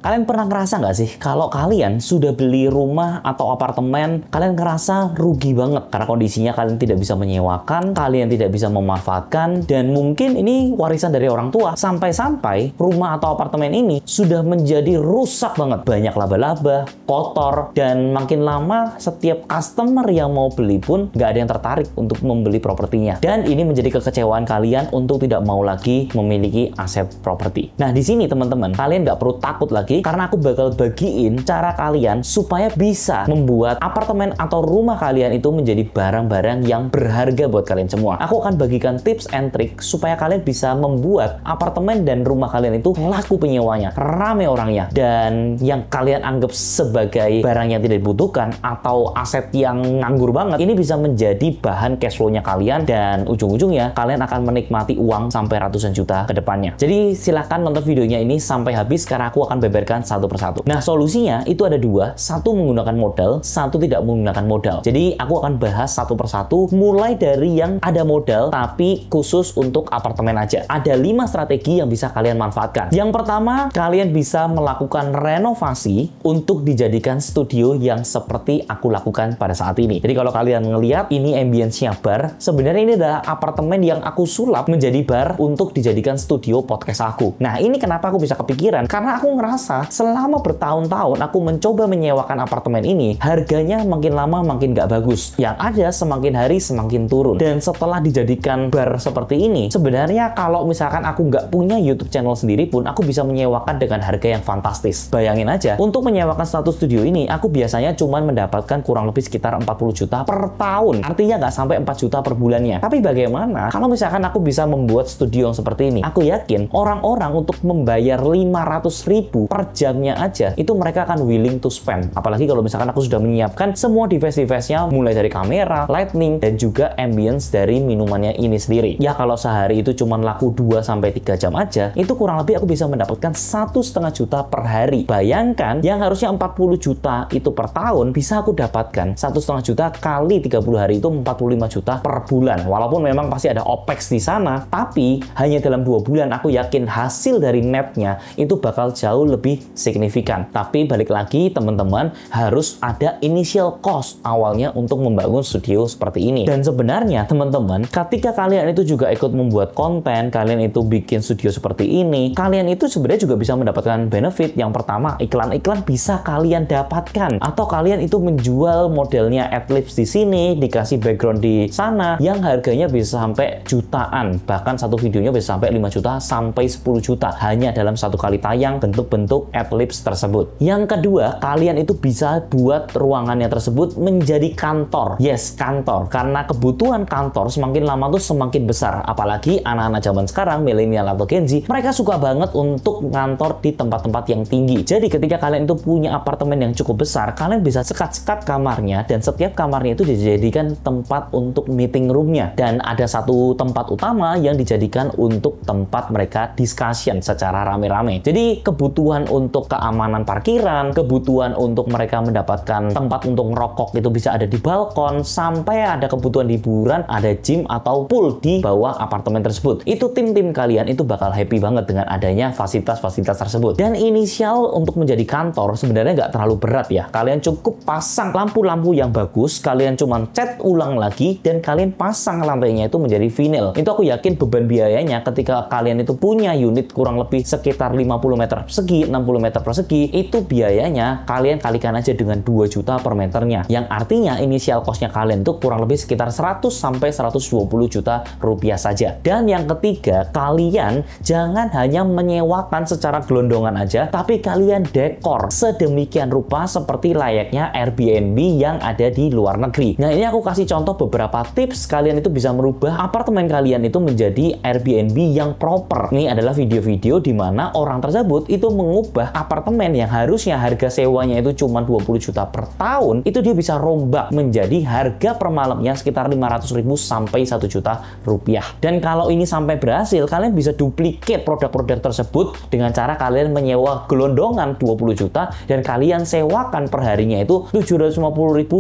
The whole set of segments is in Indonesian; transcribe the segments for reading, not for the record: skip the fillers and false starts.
Kalian pernah ngerasa nggak sih kalau kalian sudah beli rumah atau apartemen, kalian ngerasa rugi banget karena kondisinya kalian tidak bisa menyewakan, kalian tidak bisa memanfaatkan, dan mungkin ini warisan dari orang tua. Sampai-sampai rumah atau apartemen ini sudah menjadi rusak banget. Banyak laba-laba, kotor, dan makin lama setiap customer yang mau beli pun nggak ada yang tertarik untuk membeli propertinya. Dan ini menjadi kekecewaan kalian untuk tidak mau lagi memiliki aset properti. Nah, di sini teman-teman, kalian nggak perlu takut lagi karena aku bakal bagiin cara kalian supaya bisa membuat apartemen atau rumah kalian itu menjadi barang-barang yang berharga buat kalian semua. Aku akan bagikan tips and trick supaya kalian bisa membuat apartemen dan rumah kalian itu laku penyewanya, rame orangnya, dan yang kalian anggap sebagai barang yang tidak dibutuhkan atau aset yang nganggur banget, ini bisa menjadi bahan cash flow-nya kalian, dan ujung-ujungnya kalian akan menikmati uang sampai ratusan juta ke depannya. Jadi silahkan nonton videonya ini sampai habis karena aku akan beberkan satu persatu. Nah, solusinya itu ada dua. Satu menggunakan modal, satu tidak menggunakan modal. Jadi aku akan bahas satu persatu, mulai dari yang ada modal tapi khusus untuk apartemen aja. Ada 5 strategi yang bisa kalian manfaatkan. Yang pertama, kalian bisa melakukan renovasi untuk dijadikan studio yang seperti aku lakukan pada saat ini. Jadi kalau kalian ngelihat ini ambience-nya bar, sebenarnya ini adalah apartemen yang aku sulap menjadi bar untuk dijadikan studio podcast aku. Nah, ini kenapa aku bisa kepikiran? Karena aku ngerasa selama bertahun-tahun aku mencoba menyewakan apartemen ini, harganya makin lama makin gak bagus. Yang ada semakin hari semakin turun. Dan setelah dijadikan bar seperti ini, sebenarnya kalau misalkan aku nggak punya YouTube channel sendiri pun, aku bisa menyewakan dengan harga yang fantastis. Bayangin aja, untuk menyewakan satu studio ini, aku biasanya cuma mendapatkan kurang lebih sekitar 40 juta per tahun. Artinya nggak sampai 4 juta per bulannya. Tapi bagaimana kalau misalkan aku bisa membuat studio yang seperti ini? Aku yakin orang-orang untuk membayar 500.000 per jamnya aja, itu mereka akan willing to spend. Apalagi kalau misalkan aku sudah menyiapkan semua device-device-nya, mulai dari kamera, lighting, dan juga ambience dari minumannya ini sendiri. Ya kalau sehari itu cuma laku 2-3 jam aja, itu kurang lebih aku bisa mendapatkan 1,5 juta per hari. Bayangkan, yang harusnya 40 juta itu per tahun, bisa aku dapatkan 1,5 juta kali 30 hari itu 45 juta per bulan. Walaupun memang pasti ada OPEX di sana, tapi hanya dalam 2 bulan aku yakin hasil dari netnya itu bakal jauh lebih signifikan. Tapi balik lagi teman-teman, harus ada initial cost awalnya untuk membangun studio seperti ini. Dan sebenarnya teman-teman, ketika kalian itu juga ikut membuat konten, kalian itu bikin studio seperti ini, kalian itu sebenarnya juga bisa mendapatkan benefit. Yang pertama, iklan-iklan bisa kalian dapatkan, atau kalian itu menjual modelnya adlibs di sini, dikasih background di sana, yang harganya bisa sampai jutaan. Bahkan satu videonya bisa sampai 5 juta sampai 10 juta hanya dalam satu kali tayang bentuk-bentuk adlibs tersebut. Yang kedua, kalian itu bisa buat ruangannya tersebut menjadi kantor. Yes, kantor. Karena kebutuhan kantor semakin lama tuh semakin besar. Apalagi anak-anak zaman sekarang, milenial atau Gen Z, mereka suka banget untuk ngantor di tempat-tempat yang tinggi. Jadi ketika kalian itu punya apartemen yang cukup besar, kalian bisa sekat-sekat kamarnya, dan setiap kamarnya itu dijadikan tempat untuk meeting roomnya. Dan ada satu tempat utama yang dijadikan untuk tempat mereka discussion secara rame-rame. Jadi kebutuhan untuk keamanan parkiran, kebutuhan untuk mereka mendapatkan tempat untuk ngerokok itu bisa ada di balkon, sampai ada kebutuhan hiburan, ada gym atau pool di bawah apartemen tersebut. Itu tim-tim kalian itu bakal happy banget dengan adanya fasilitas-fasilitas tersebut. Dan inisial untuk menjadi kantor sebenarnya nggak terlalu berat ya. Kalian cukup pasang lampu-lampu yang bagus, kalian cuma cat ulang lagi, dan kalian pasang lantainya itu menjadi vinyl. Itu aku yakin beban biayanya ketika kalian itu punya unit kurang lebih sekitar 50 meter persegi, 60 meter persegi, itu biayanya kalian kalikan aja dengan 2 juta per meternya. Yang artinya inisial cost-nya kalian itu kurang lebih sekitar 100 sampai 120 juta rupiah saja. Dan yang ketiga, kalian jangan hanya menyewakan secara gelondongan aja, tapi kalian dekor sedemikian rupa seperti layaknya Airbnb yang ada di luar negeri. Nah, ini aku kasih contoh beberapa tips kalian itu bisa merubah apartemen kalian itu menjadi Airbnb yang proper. Ini adalah video-video di mana orang tersebut itu mengubah apartemen yang harusnya harga sewanya itu cuma 20 juta per tahun, itu dia bisa rombak menjadi harga per malamnya sekitar 500.000 sampai 1 juta rupiah. Dan kalau ini sampai berhasil, kalian bisa duplicate produk-produk tersebut dengan cara kalian menyewa gelondongan 20 juta dan kalian sewakan per harinya itu 750.000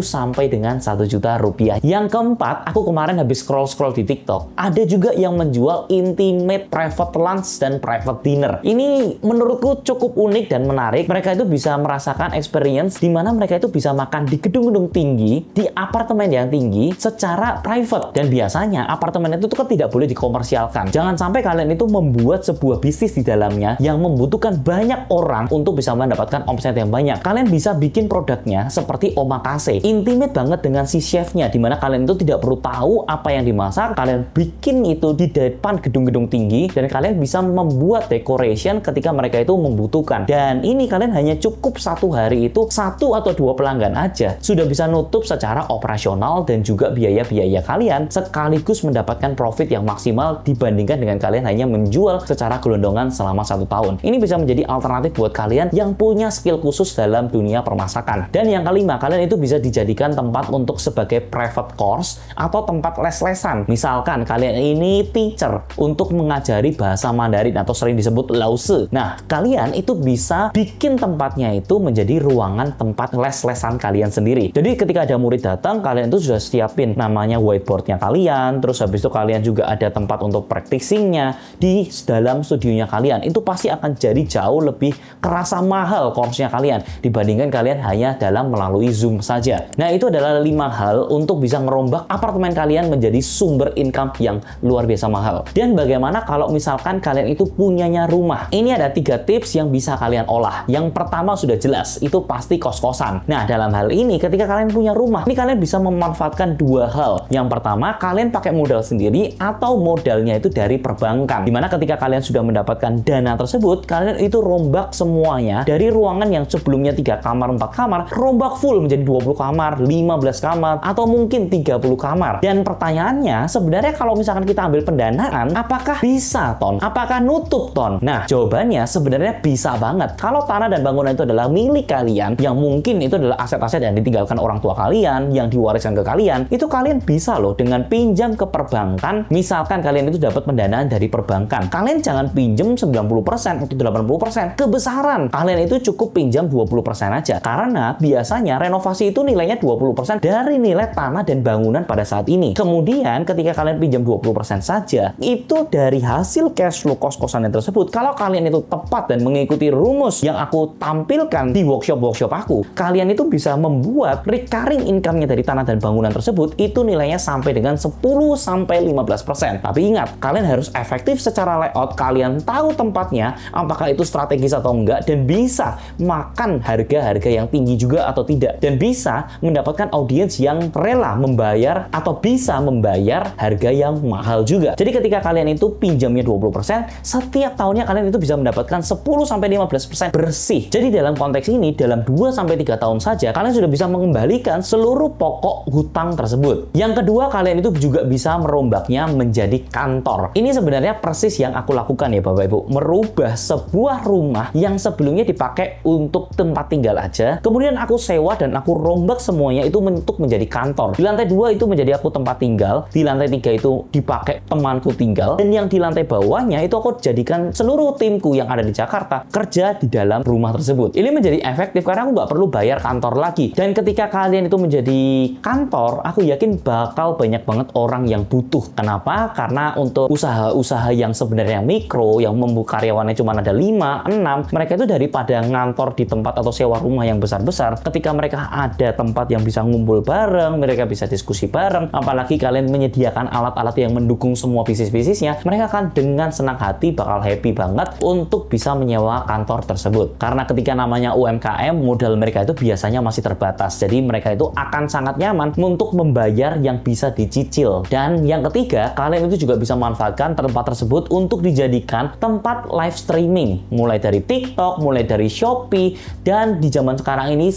sampai dengan 1 juta rupiah. Yang keempat, aku kemarin habis scroll-scroll di TikTok, ada juga yang menjual intimate private lunch dan private dinner. Ini menurutku cukup cukup unik dan menarik. Mereka itu bisa merasakan experience di mana mereka itu bisa makan di gedung-gedung tinggi, di apartemen yang tinggi secara private. Dan biasanya apartemen itu kan tidak boleh dikomersialkan. Jangan sampai kalian itu membuat sebuah bisnis di dalamnya yang membutuhkan banyak orang untuk bisa mendapatkan omset yang banyak. Kalian bisa bikin produknya seperti omakase, intimate banget dengan si chefnya, dimana kalian itu tidak perlu tahu apa yang dimasak. Kalian bikin itu di depan gedung-gedung tinggi dan kalian bisa membuat decoration ketika mereka itu membutuhkan. Dan ini kalian hanya cukup satu hari itu 1 atau 2 pelanggan aja sudah bisa nutup secara operasional dan juga biaya-biaya kalian, sekaligus mendapatkan profit yang maksimal dibandingkan dengan kalian hanya menjual secara gelondongan selama 1 tahun. Ini bisa menjadi alternatif buat kalian yang punya skill khusus dalam dunia permasakan. Dan yang kelima, kalian itu bisa dijadikan tempat untuk sebagai private course atau tempat les-lesan. Misalkan kalian ini teacher untuk mengajari bahasa Mandarin atau sering disebut Laozi. Nah, kalian itu bisa bikin tempatnya itu menjadi ruangan tempat les-lesan kalian sendiri. Jadi ketika ada murid datang, kalian itu sudah siapin namanya whiteboardnya kalian, terus habis itu kalian juga ada tempat untuk practicingnya di dalam studionya kalian. Itu pasti akan jadi jauh lebih kerasa mahal course-nya kalian dibandingkan kalian hanya dalam melalui Zoom saja. Nah, itu adalah 5 hal untuk bisa ngerombak apartemen kalian menjadi sumber income yang luar biasa mahal. Dan bagaimana kalau misalkan kalian itu punyanya rumah? Ini ada 3 tips yang bisa kalian olah. Yang pertama sudah jelas, itu pasti kos-kosan. Nah, dalam hal ini ketika kalian punya rumah, ini kalian bisa memanfaatkan 2 hal. Yang pertama, kalian pakai modal sendiri atau modalnya itu dari perbankan. Dimana ketika kalian sudah mendapatkan dana tersebut, kalian itu rombak semuanya dari ruangan yang sebelumnya 3 kamar, 4 kamar, rombak full menjadi 20 kamar, 15 kamar, atau mungkin 30 kamar. Dan pertanyaannya, sebenarnya kalau misalkan kita ambil pendanaan, apakah bisa, Ton? Apakah nutup, Ton? Nah, jawabannya sebenarnya bisa banget. Kalau tanah dan bangunan itu adalah milik kalian, yang mungkin itu adalah aset-aset yang ditinggalkan orang tua kalian, yang diwariskan ke kalian, itu kalian bisa loh dengan pinjam ke perbankan. Misalkan kalian itu dapat pendanaan dari perbankan, kalian jangan pinjam 90% atau 80%. Kebesaran, kalian itu cukup pinjam 20% aja. Karena biasanya renovasi itu nilainya 20% dari nilai tanah dan bangunan pada saat ini. Kemudian ketika kalian pinjam 20% saja, itu dari hasil cash flow kos-kosannya tersebut, kalau kalian itu tepat dan mengikuti rumus yang aku tampilkan di workshop-workshop aku, kalian itu bisa membuat recurring income-nya dari tanah dan bangunan tersebut itu nilainya sampai dengan 10-15%. Tapi ingat, kalian harus efektif secara layout, kalian tahu tempatnya, apakah itu strategis atau enggak, dan bisa makan harga-harga yang tinggi juga atau tidak, dan bisa mendapatkan audiens yang rela membayar atau bisa membayar harga yang mahal juga. Jadi ketika kalian itu pinjamnya 20%, setiap tahunnya kalian itu bisa mendapatkan 10-15% bersih. Jadi dalam konteks ini, dalam 2-3 tahun saja, kalian sudah bisa mengembalikan seluruh pokok hutang tersebut. Yang kedua, kalian itu juga bisa merombaknya menjadi kantor. Ini sebenarnya persis yang aku lakukan ya Bapak Ibu. Merubah sebuah rumah yang sebelumnya dipakai untuk tempat tinggal aja, kemudian aku sewa dan aku rombak semuanya itu untuk menjadi kantor. Di lantai 2 itu menjadi aku tempat tinggal, di lantai 3 itu dipakai temanku tinggal, dan yang di lantai bawahnya itu aku jadikan seluruh timku yang ada di Jakarta kerja di dalam rumah tersebut. Ini menjadi efektif karena aku nggak perlu bayar kantor lagi. Dan ketika kalian itu menjadi kantor, aku yakin bakal banyak banget orang yang butuh. Kenapa? Karena untuk usaha-usaha yang sebenarnya mikro, yang membuka karyawannya cuma ada 5, 6, mereka itu daripada ngantor di tempat atau sewa rumah yang besar-besar, ketika mereka ada tempat yang bisa ngumpul bareng, mereka bisa diskusi bareng, apalagi kalian menyediakan alat-alat yang mendukung semua bisnis-bisnisnya, mereka akan dengan senang hati bakal happy banget untuk bisa menyewa kantor tersebut. Karena ketika namanya UMKM, modal mereka itu biasanya masih terbatas, jadi mereka itu akan sangat nyaman untuk membayar yang bisa dicicil. Dan yang ketiga, kalian itu juga bisa manfaatkan tempat tersebut untuk dijadikan tempat live streaming, mulai dari TikTok, mulai dari Shopee, dan di zaman sekarang ini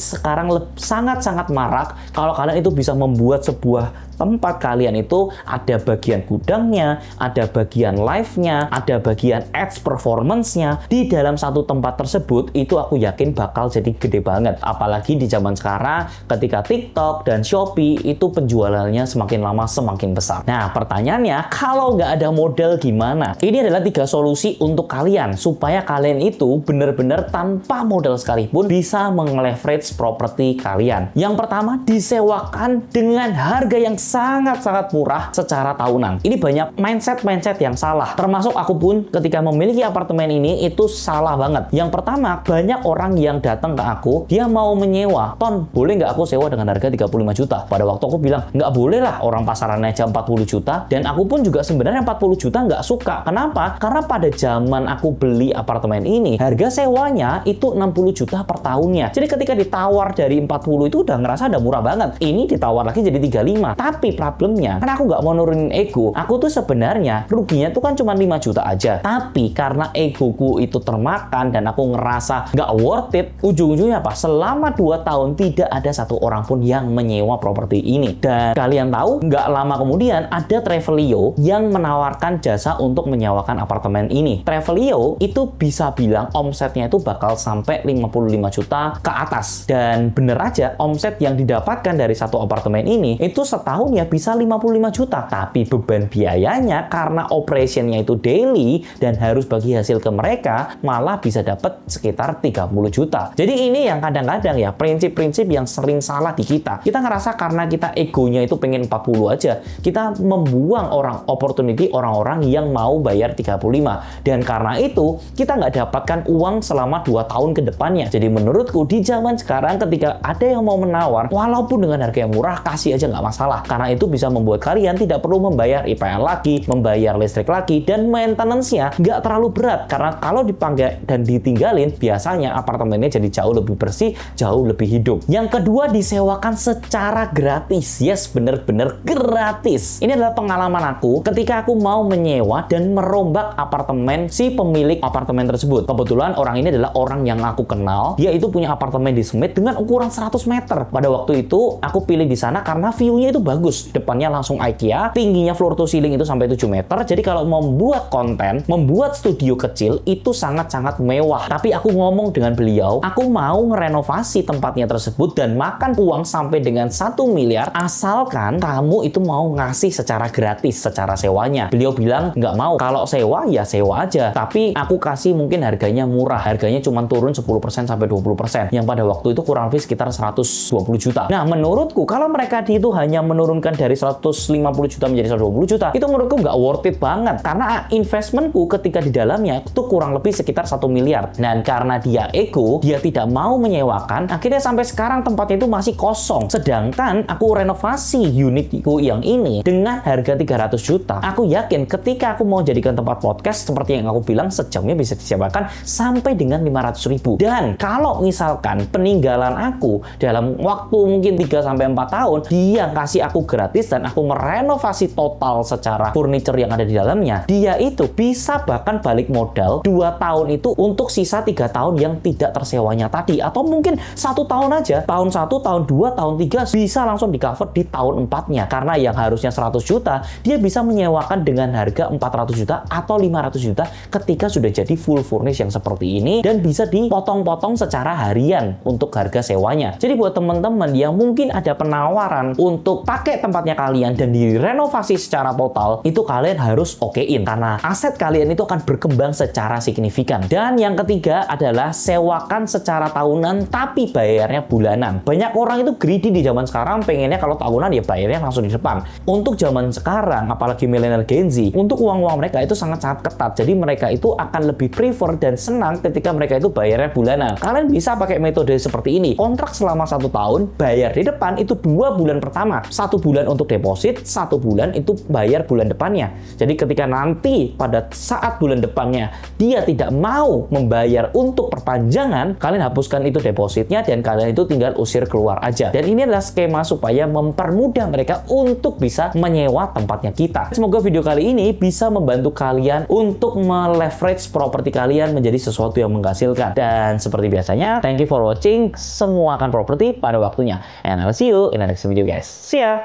sangat-sangat marak kalau kalian itu bisa membuat sebuah tempat kalian itu ada bagian gudangnya, ada bagian live-nya, ada bagian ads performance-nya di dalam satu tempat tersebut. Itu aku yakin bakal jadi gede banget. Apalagi di zaman sekarang ketika TikTok dan Shopee itu penjualannya semakin lama semakin besar. Nah, pertanyaannya, kalau nggak ada modal gimana? Ini adalah 3 solusi untuk kalian supaya kalian itu benar-benar tanpa modal sekalipun bisa meng-leverage properti kalian. Yang pertama, disewakan dengan harga yang sangat-sangat murah secara tahunan. Ini banyak mindset yang salah. Termasuk aku pun ketika memiliki apartemen ini itu salah banget. Yang pertama, banyak orang yang datang ke aku, dia mau menyewa. Ton, boleh nggak aku sewa dengan harga 35 juta? Pada waktu aku bilang, nggak boleh lah, orang pasarannya aja 40 juta. Dan aku pun juga sebenarnya 40 juta nggak suka. Kenapa? Karena pada zaman aku beli apartemen ini, harga sewanya itu 60 juta per tahunnya. Jadi ketika ditawar dari 40 itu udah ngerasa udah murah banget. Ini ditawar lagi jadi 35. Tapi problemnya, karena aku nggak mau nurunin ego, aku tuh sebenarnya ruginya tuh kan cuma 5 juta aja. Tapi karena egoku itu termakan dan aku ngerasa nggak worth it, ujung-ujungnya apa? Selama 2 tahun tidak ada satu orang pun yang menyewa properti ini. Dan kalian tahu, nggak lama kemudian ada Travelio yang menawarkan jasa untuk menyewakan apartemen ini. Travelio itu bisa bilang omsetnya itu bakal sampai 55 juta ke atas. Dan bener aja, omset yang didapatkan dari satu apartemen ini itu setahun ya bisa 55 juta. Tapi beban biayanya karena operationnya itu daily dan harus bagi hasil ke mereka, malah bisa dapat sekitar 30 juta. Jadi ini yang kadang-kadang ya prinsip-prinsip yang sering salah di kita. Kita ngerasa karena kita egonya itu pengen 40 aja, kita membuang orang-orang yang mau bayar 35. Dan karena itu, kita nggak dapatkan uang selama 2 tahun ke depannya. Jadi menurutku di zaman sekarang ketika ada yang mau menawar, walaupun dengan harga yang murah, kasih aja nggak masalah. Karena itu bisa membuat kalian tidak perlu membayar IPL lagi, membayar listrik lagi, dan maintenance-nya nggak terlalu berat. Karena kalau dipanggil dan ditinggalin, biasanya apartemennya jadi jauh lebih bersih, jauh lebih hidup. Yang kedua, disewakan secara gratis. Yes, bener-bener gratis. Ini adalah pengalaman aku ketika aku mau menyewa dan merombak apartemen si pemilik apartemen tersebut. Kebetulan orang ini adalah orang yang aku kenal. Dia itu punya apartemen di Smith dengan ukuran 100 meter. Pada waktu itu, aku pilih di sana karena view-nya itu bagus. Depannya langsung IKEA, tingginya floor to ceiling itu sampai 7 meter. Jadi kalau membuat konten, membuat studio kecil, itu sangat-sangat mewah. Tapi aku ngomong dengan beliau, aku mau ngerenovasi tempatnya tersebut dan makan uang sampai dengan 1 miliar asalkan kamu itu mau ngasih secara gratis, secara sewanya. Beliau bilang, nggak mau. Kalau sewa, ya sewa aja. Tapi aku kasih mungkin harganya murah. Harganya cuma turun 10% sampai 20%. Yang pada waktu itu kurang lebih sekitar 120 juta. Nah, menurutku, kalau mereka itu hanya menurunkan dari 150 juta menjadi 120 juta, itu menurutku nggak worth it banget. Karena investmentku ketika di dalamnya itu kurang lebih sekitar 1 miliar. Dan karena dia ego, dia tidak mau menyewakan, akhirnya sampai sekarang tempatnya itu masih kosong. Sedangkan aku renovasi unitku yang ini dengan harga 300 juta. Aku yakin ketika aku mau jadikan tempat podcast, seperti yang aku bilang, sejamnya bisa disiapkan sampai dengan 500 ribu. Dan kalau misalkan peninggalan aku dalam waktu mungkin 3-4 tahun, dia kasih aku gratis dan aku merenovasi total secara furniture yang ada di dalamnya, dia itu bisa bahkan balik modal 2 tahun itu untuk sisa 3 tahun yang tidak tersewanya tadi. Atau mungkin 1 tahun aja, tahun 1, tahun 2, tahun 3 bisa langsung di cover di tahun 4-nya. Karena yang harusnya 100 juta, dia bisa menyewakan dengan harga 400 juta atau 500 juta ketika sudah jadi full furnish yang seperti ini dan bisa dipotong-potong secara harian untuk harga sewanya. Jadi buat teman-teman yang mungkin ada penawaran untuk pakai tempatnya kalian dan direnovasi secara total, itu kalian harus okein karena aset kalian itu akan berkembang secara signifikan. Dan yang ketiga adalah sewakan secara tahunan tapi bayarnya bulanan. Banyak orang itu greedy di zaman sekarang, pengennya kalau tahunan ya bayarnya langsung di depan. Untuk zaman sekarang, apalagi milenial Gen Z, untuk uang-uang mereka itu sangat-sangat ketat. Jadi mereka itu akan lebih prefer dan senang ketika mereka itu bayarnya bulanan. Kalian bisa pakai metode seperti ini. Kontrak selama 1 tahun, bayar di depan itu 2 bulan pertama. 1 bulan untuk deposit, 1 bulan itu bayar bulan depannya. Jadi ketika nanti pada saat bulan depannya dia tidak mau membayar untuk perpanjangan, kalian hapuskan itu depositnya dan kalian itu tinggal usir keluar aja. Dan ini adalah skema supaya mempermudah mereka untuk bisa menyewa tempatnya kita. Semoga video kali ini bisa membantu kalian untuk meleverage properti kalian menjadi sesuatu yang menghasilkan. Dan seperti biasanya, thank you for watching. Semua akan properti pada waktunya. And I'll see you in the next video guys. See ya!